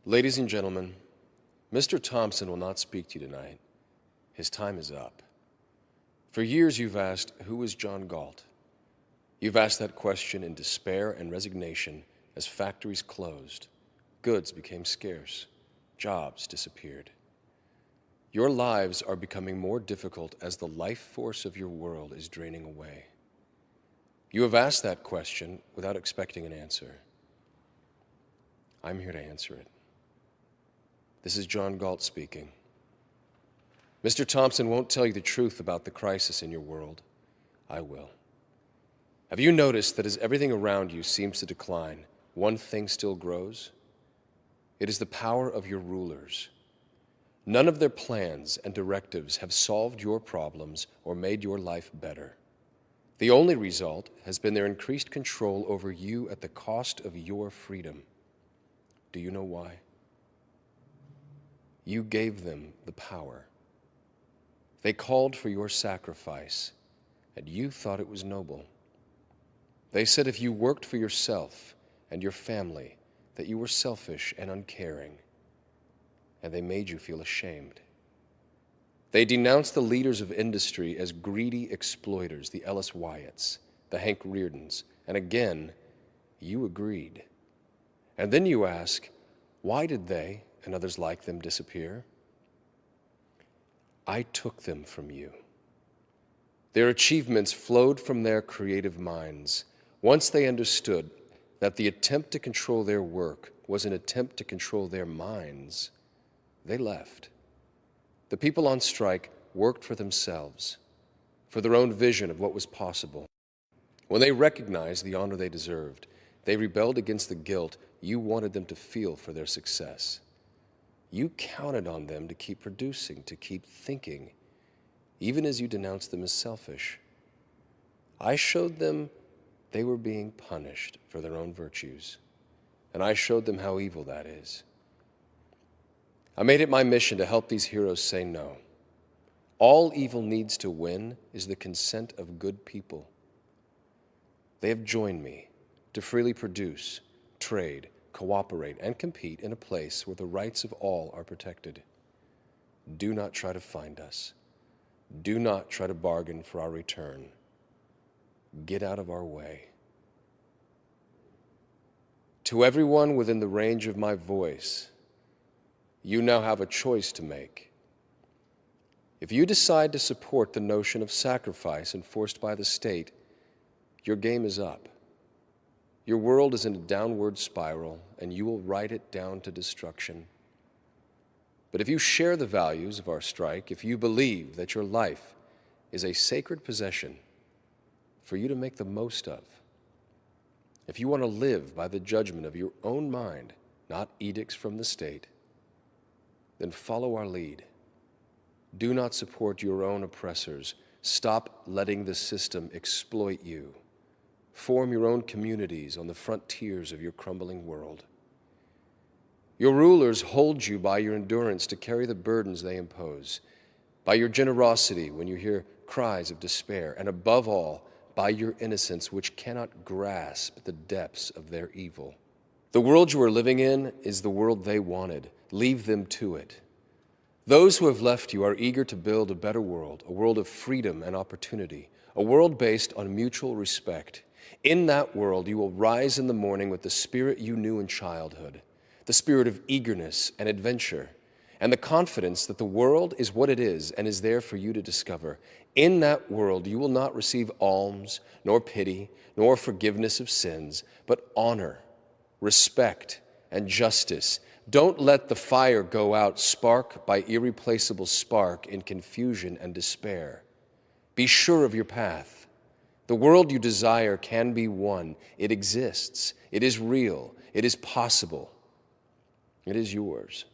Ladies and gentlemen, Mr. Thompson will not speak to you tonight. His time is up. For years you've asked, who is John Galt? You've asked that question in despair and resignation as factories closed, goods became scarce, jobs disappeared. Your lives are becoming more difficult as the life force of your world is draining away. You have asked that question without expecting an answer. I'm here to answer it. This is John Galt speaking. Mr. Thompson won't tell you the truth about the crisis in your world. I will. Have you noticed that as everything around you seems to decline, one thing still grows? It is the power of your rulers. None of their plans and directives have solved your problems or made your life better. The only result has been their increased control over you at the cost of your freedom. Do you know why? You gave them the power. They called for your sacrifice, and you thought it was noble. They said if you worked for yourself and your family, that you were selfish and uncaring, and they made you feel ashamed. They denounced the leaders of industry as greedy exploiters, the Ellis Wyatts, the Hank Reardons, and again, you agreed. And then you ask, why did they and others like them disappear? I took them from you. Their achievements flowed from their creative minds. Once they understood that the attempt to control their work was an attempt to control their minds, they left. The people on strike worked for themselves, for their own vision of what was possible. When they recognized the honor they deserved, they rebelled against the guilt you wanted them to feel for their success. You counted on them to keep producing, to keep thinking, even as you denounced them as selfish. I showed them they were being punished for their own virtues, and I showed them how evil that is. I made it my mission to help these heroes say no. All evil needs to win is the consent of good people. They have joined me to freely produce, trade, cooperate, and compete in a place where the rights of all are protected. Do not try to find us. Do not try to bargain for our return. Get out of our way. To everyone within the range of my voice, you now have a choice to make. If you decide to support the notion of sacrifice enforced by the state, your game is up. Your world is in a downward spiral, and you will ride it down to destruction. But if you share the values of our strike, if you believe that your life is a sacred possession for you to make the most of, if you want to live by the judgment of your own mind, not edicts from the state, then follow our lead. Do not support your own oppressors. Stop letting the system exploit you. Form your own communities on the frontiers of your crumbling world. Your rulers hold you by your endurance to carry the burdens they impose, by your generosity when you hear cries of despair, and above all, by your innocence which cannot grasp the depths of their evil. The world you are living in is the world they wanted. Leave them to it. Those who have left you are eager to build a better world, a world of freedom and opportunity, a world based on mutual respect. In that world, you will rise in the morning with the spirit you knew in childhood, the spirit of eagerness and adventure, and the confidence that the world is what it is and is there for you to discover. In that world, you will not receive alms, nor pity, nor forgiveness of sins, but honor, respect, and justice. Don't let the fire go out spark by irreplaceable spark in confusion and despair. Be sure of your path. The world you desire can be won. It exists. It is real. It is possible. It is yours.